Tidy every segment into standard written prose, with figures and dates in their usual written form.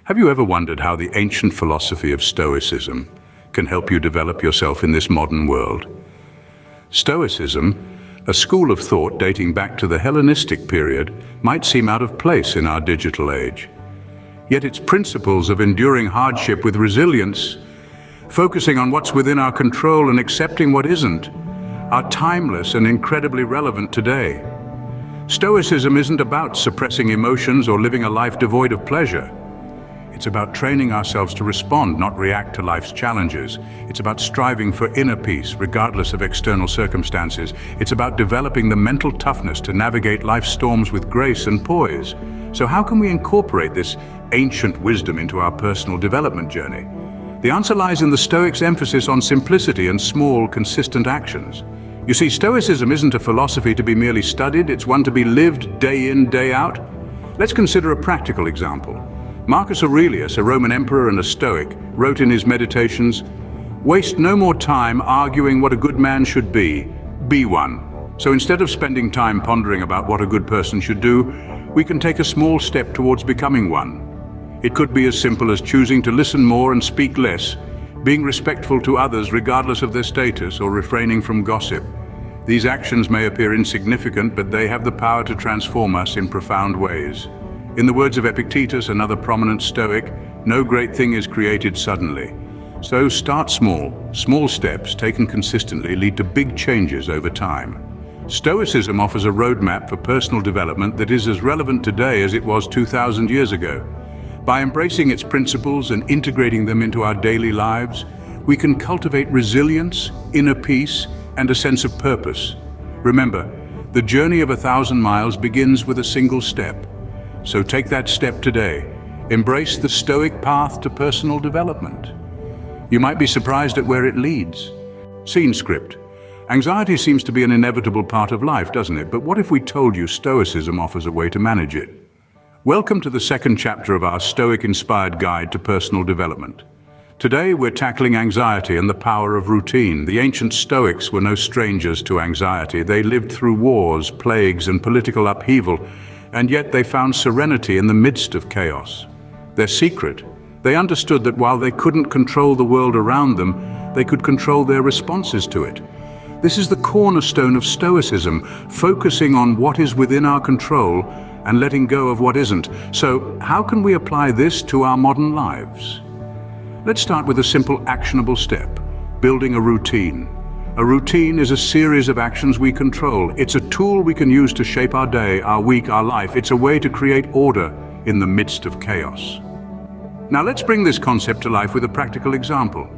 Have you ever wondered how the ancient philosophy of Stoicism can help you develop yourself in this modern world? Stoicism, a school of thought dating back to the Hellenistic period, might seem out of place in our digital age. Yet its principles of enduring hardship with resilience, focusing on what's within our control and accepting what isn't, are timeless and incredibly relevant today. Stoicism isn't about suppressing emotions or living a life devoid of pleasure. It's about training ourselves to respond, not react to life's challenges. It's about striving for inner peace, regardless of external circumstances. It's about developing the mental toughness to navigate life's storms with grace and poise. So how can we incorporate this ancient wisdom into our personal development journey? The answer lies in the Stoics' emphasis on simplicity and small, consistent actions. You see, Stoicism isn't a philosophy to be merely studied, it's one to be lived day in, day out. Let's consider a practical example. Marcus Aurelius, a Roman emperor and a Stoic, wrote in his Meditations, "Waste no more time arguing what a good man should be one." So instead of spending time pondering about what a good person should do, we can take a small step towards becoming one. It could be as simple as choosing to listen more and speak less, being respectful to others regardless of their status, or refraining from gossip. These actions may appear insignificant, but they have the power to transform us in profound ways. In the words of Epictetus, another prominent Stoic, no great thing is created suddenly. So start small. Small steps taken consistently lead to big changes over time. Stoicism offers a roadmap for personal development that is as relevant today as it was 2,000 years ago. By embracing its principles and integrating them into our daily lives, we can cultivate resilience, inner peace, and a sense of purpose. Remember, the journey of 1,000 miles begins with a single step. So take that step today. Embrace the Stoic path to personal development. You might be surprised at where it leads. Scene script. Anxiety seems to be an inevitable part of life, doesn't it? But what if we told you Stoicism offers a way to manage it? Welcome to the second chapter of our Stoic-inspired guide to personal development. Today we're tackling anxiety and the power of routine. The ancient Stoics were no strangers to anxiety. They lived through wars, plagues, and political upheaval, and yet they found serenity in the midst of chaos. Their secret: they understood that while they couldn't control the world around them, they could control their responses to it. This is the cornerstone of Stoicism, focusing on what is within our control and letting go of what isn't. So, how can we apply this to our modern lives? Let's start with a simple, actionable step: building a routine. A routine is a series of actions we control. It's a tool we can use to shape our day, our week, our life. It's a way to create order in the midst of chaos. Now let's bring this concept to life with a practical example.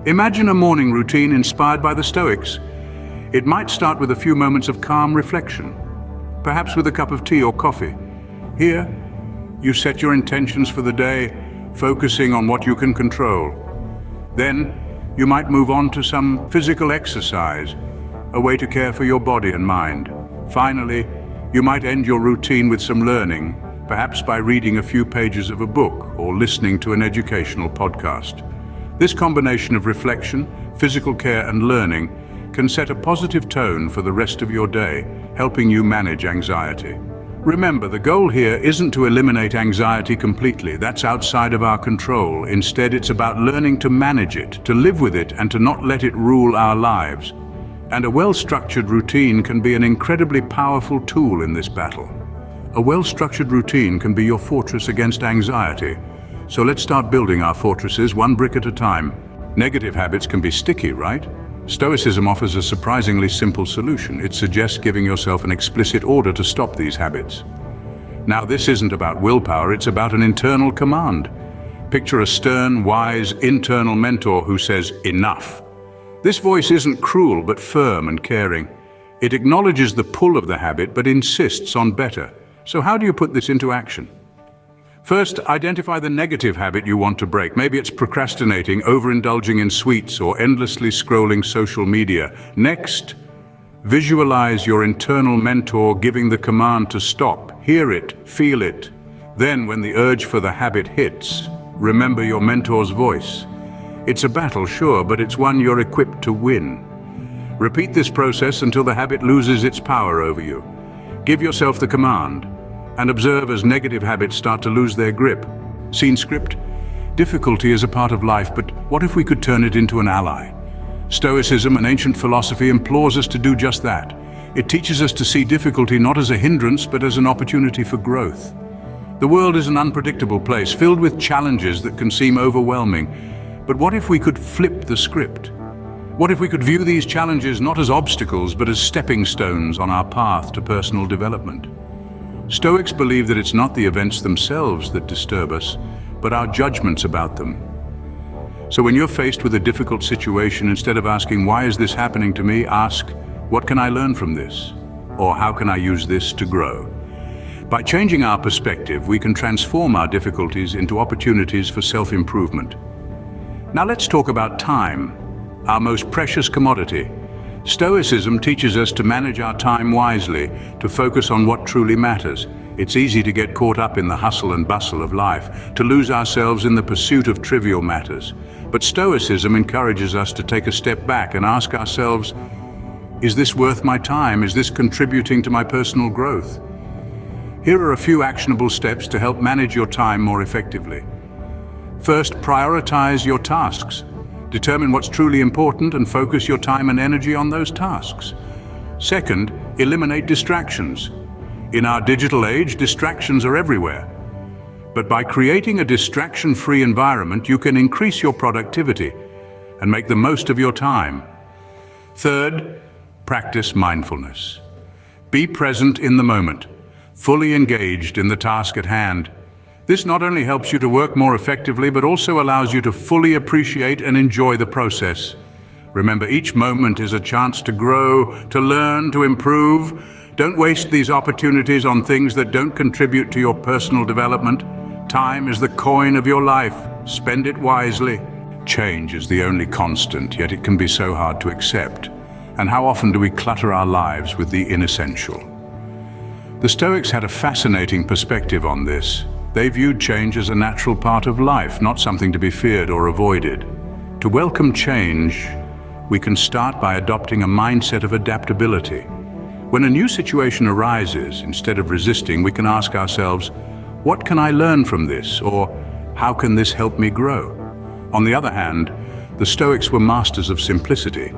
Imagine a morning routine inspired by the Stoics. It might start with a few moments of calm reflection, perhaps with a cup of tea or coffee. Here, you set your intentions for the day, focusing on what you can control. Then, you might move on to some physical exercise, a way to care for your body and mind. Finally, you might end your routine with some learning, perhaps by reading a few pages of a book or listening to an educational podcast. This combination of reflection, physical care, and learning can set a positive tone for the rest of your day, helping you manage anxiety. Remember, the goal here isn't to eliminate anxiety completely. That's outside of our control. Instead, it's about learning to manage it, to live with it, and to not let it rule our lives. And a well-structured routine can be an incredibly powerful tool in this battle. A well-structured routine can be your fortress against anxiety. So let's start building our fortresses one brick at a time. Negative habits can be sticky, right? Stoicism offers a surprisingly simple solution. It suggests giving yourself an explicit order to stop these habits. Now, this isn't about willpower, it's about an internal command. Picture a stern, wise, internal mentor who says, "Enough." This voice isn't cruel, but firm and caring. It acknowledges the pull of the habit, but insists on better. So how do you put this into action? First, identify the negative habit you want to break. Maybe it's procrastinating, overindulging in sweets, or endlessly scrolling social media. Next, visualize your internal mentor giving the command to stop. Hear it, feel it. Then, when the urge for the habit hits, remember your mentor's voice. It's a battle, sure, but it's one you're equipped to win. Repeat this process until the habit loses its power over you. Give yourself the command, and observe as negative habits start to lose their grip. Scene script? Difficulty is a part of life, but what if we could turn it into an ally? Stoicism, an ancient philosophy, implores us to do just that. It teaches us to see difficulty not as a hindrance, but as an opportunity for growth. The world is an unpredictable place, filled with challenges that can seem overwhelming. But what if we could flip the script? What if we could view these challenges not as obstacles, but as stepping stones on our path to personal development? Stoics believe that it's not the events themselves that disturb us, but our judgments about them. So when you're faced with a difficult situation, instead of asking, "Why is this happening to me?" ask, "What can I learn from this?" Or "How can I use this to grow?" By changing our perspective, we can transform our difficulties into opportunities for self-improvement. Now let's talk about time, our most precious commodity. Stoicism teaches us to manage our time wisely, to focus on what truly matters. It's easy to get caught up in the hustle and bustle of life, to lose ourselves in the pursuit of trivial matters. But Stoicism encourages us to take a step back and ask ourselves, is this worth my time? Is this contributing to my personal growth? Here are a few actionable steps to help manage your time more effectively. First, prioritize your tasks. Determine what's truly important and focus your time and energy on those tasks. Second, eliminate distractions. In our digital age, distractions are everywhere. But by creating a distraction-free environment, you can increase your productivity and make the most of your time. Third, practice mindfulness. Be present in the moment, fully engaged in the task at hand. This not only helps you to work more effectively, but also allows you to fully appreciate and enjoy the process. Remember, each moment is a chance to grow, to learn, to improve. Don't waste these opportunities on things that don't contribute to your personal development. Time is the coin of your life. Spend it wisely. Change is the only constant, yet it can be so hard to accept. And how often do we clutter our lives with the inessential? The Stoics had a fascinating perspective on this. They viewed change as a natural part of life, not something to be feared or avoided. To welcome change, we can start by adopting a mindset of adaptability. When a new situation arises, instead of resisting, we can ask ourselves, what can I learn from this? Or how can this help me grow? On the other hand, the Stoics were masters of simplicity.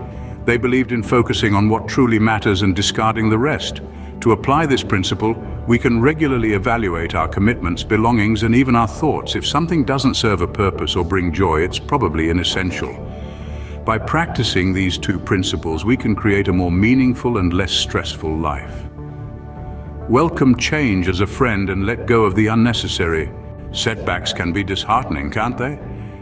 They believed in focusing on what truly matters and discarding the rest. To apply this principle, we can regularly evaluate our commitments, belongings, and even our thoughts. If something doesn't serve a purpose or bring joy, it's probably inessential. By practicing these two principles, we can create a more meaningful and less stressful life. Welcome change as a friend and let go of the unnecessary. Setbacks can be disheartening, can't they?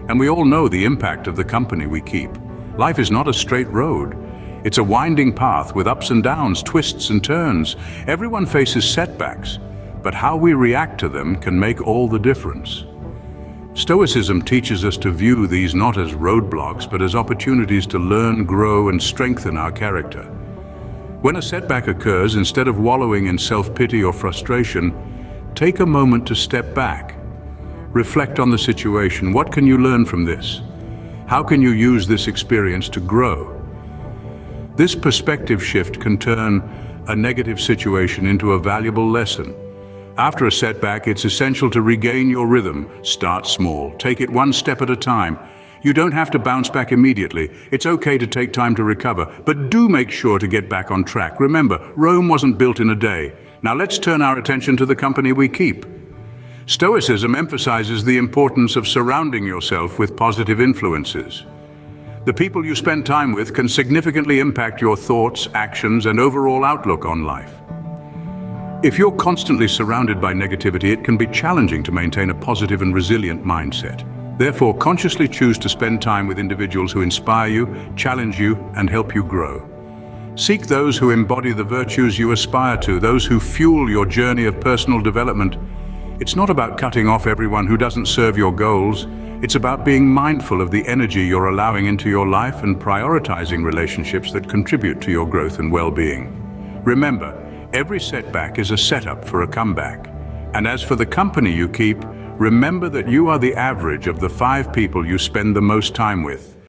And we all know the impact of the company we keep. Life is not a straight road. It's a winding path with ups and downs, twists and turns. Everyone faces setbacks, but how we react to them can make all the difference. Stoicism teaches us to view these not as roadblocks, but as opportunities to learn, grow, and strengthen our character. When a setback occurs, instead of wallowing in self-pity or frustration, take a moment to step back. Reflect on the situation. What can you learn from this? How can you use this experience to grow? This perspective shift can turn a negative situation into a valuable lesson. After a setback, it's essential to regain your rhythm. Start small. Take it one step at a time. You don't have to bounce back immediately. It's okay to take time to recover, but do make sure to get back on track. Remember, Rome wasn't built in a day. Now let's turn our attention to the company we keep. Stoicism emphasizes the importance of surrounding yourself with positive influences. The people you spend time with can significantly impact your thoughts, actions, and overall outlook on life. If you're constantly surrounded by negativity, it can be challenging to maintain a positive and resilient mindset. Therefore, consciously choose to spend time with individuals who inspire you, challenge you, and help you grow. Seek those who embody the virtues you aspire to, those who fuel your journey of personal development. It's not about cutting off everyone who doesn't serve your goals. It's about being mindful of the energy you're allowing into your life and prioritizing relationships that contribute to your growth and well-being. Remember, every setback is a setup for a comeback. And as for the company you keep, remember that you are the average of the 5 people you spend the most time with.